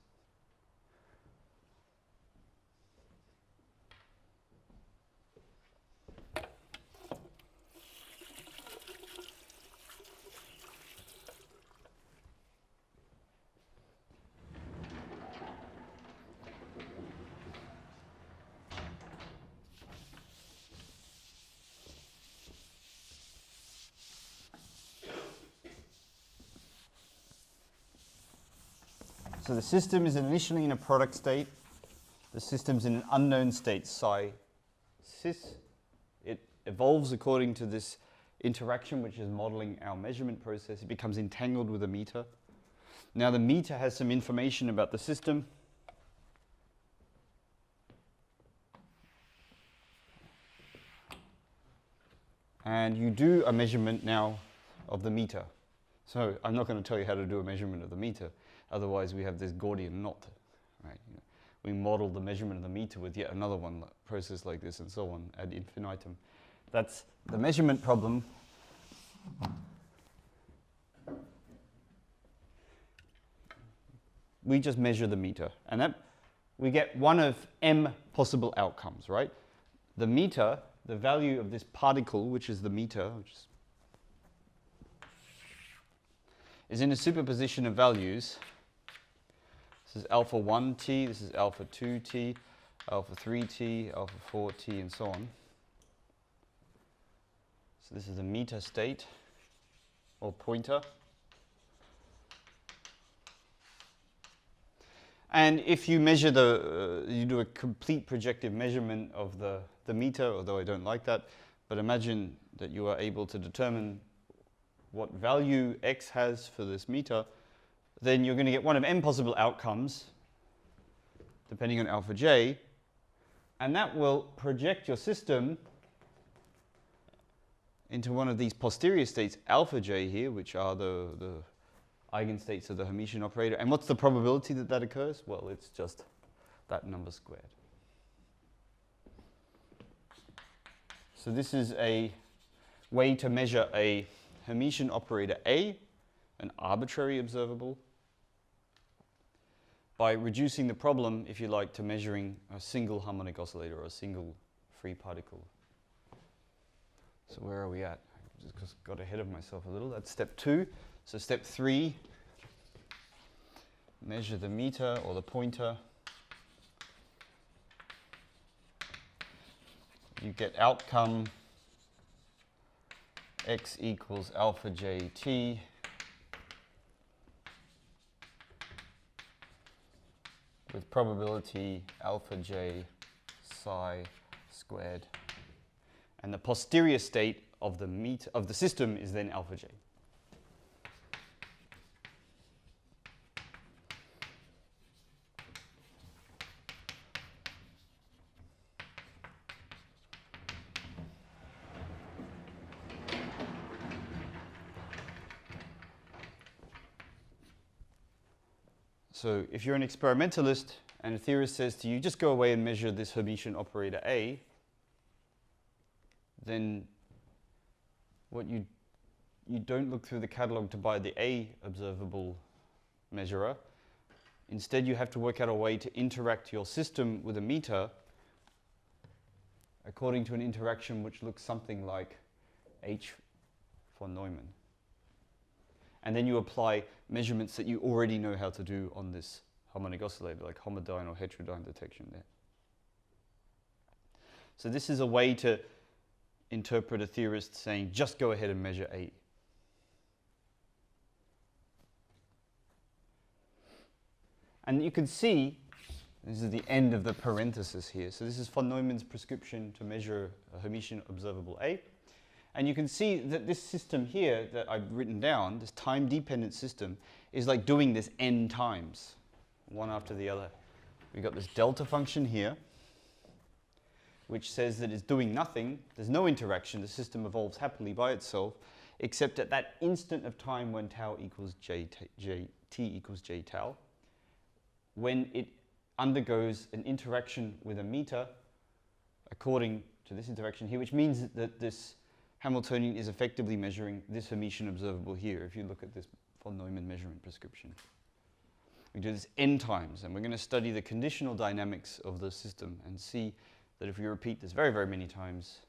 So the system is initially in a product state. The system's in an unknown state, psi cis. It evolves according to this interaction, which is modeling our measurement process. It becomes entangled with a meter. Now the meter has some information about the system. And you do a measurement now of the meter. So I'm not going to tell you how to do a measurement of the meter. Otherwise, we have this Gordian knot, right? You know, we model the measurement of the meter with yet another one, process like this, and so on ad infinitum. That's the measurement problem. We just measure the meter, and that we get one of m possible outcomes, right? The meter, the value of this particle, which is the meter, which is in a superposition of values. This is alpha 1t, this is alpha 2t, alpha 3t, alpha 4t, and so on. So this is a meter state, or pointer. And if you measure you do a complete projective measurement of the meter, although I don't like that, but imagine that you are able to determine what value x has for this meter, then you're going to get one of m possible outcomes, depending on alpha j, and that will project your system into one of these posterior states, alpha j here, which are the eigenstates of the Hermitian operator. And what's the probability that that occurs? Well, it's just that number squared. So this is a way to measure a Hermitian operator A, an arbitrary observable, by reducing the problem, if you like, to measuring a single harmonic oscillator or a single free particle. So where are we at? I just got ahead of myself a little. That's step 2. So step 3, measure the meter or the pointer. You get outcome x equals alpha jt with probability alpha j psi squared, and the posterior state of the system is then alpha j. So if you're an experimentalist and a theorist says to you, just go away and measure this Hermitian operator A, then you don't look through the catalog to buy the A observable measurer. Instead, you have to work out a way to interact your system with a meter according to an interaction which looks something like H von Neumann. And then you apply measurements that you already know how to do on this harmonic oscillator, like homodyne or heterodyne detection there. So this is a way to interpret a theorist saying, just go ahead and measure A. And you can see, this is the end of the parenthesis here. So this is von Neumann's prescription to measure a Hermitian observable A. And you can see that this system here that I've written down, this time-dependent system, is like doing this n times, one after the other. We've got this delta function here, which says that it's doing nothing. There's no interaction. The system evolves happily by itself, except at that instant of time when tau equals t equals j tau, when it undergoes an interaction with a meter according to this interaction here, which means that this Hamiltonian is effectively measuring this Hermitian observable here, if you look at this von Neumann measurement prescription. We do this n times, and we're going to study the conditional dynamics of the system and see that if we repeat this very, very many times,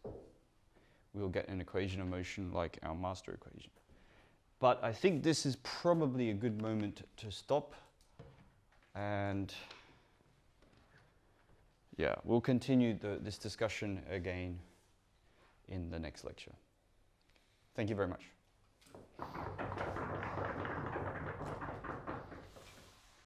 we will get an equation of motion like our master equation. But I think this is probably a good moment to stop, and yeah, we'll continue this discussion again in the next lecture. Thank you very much.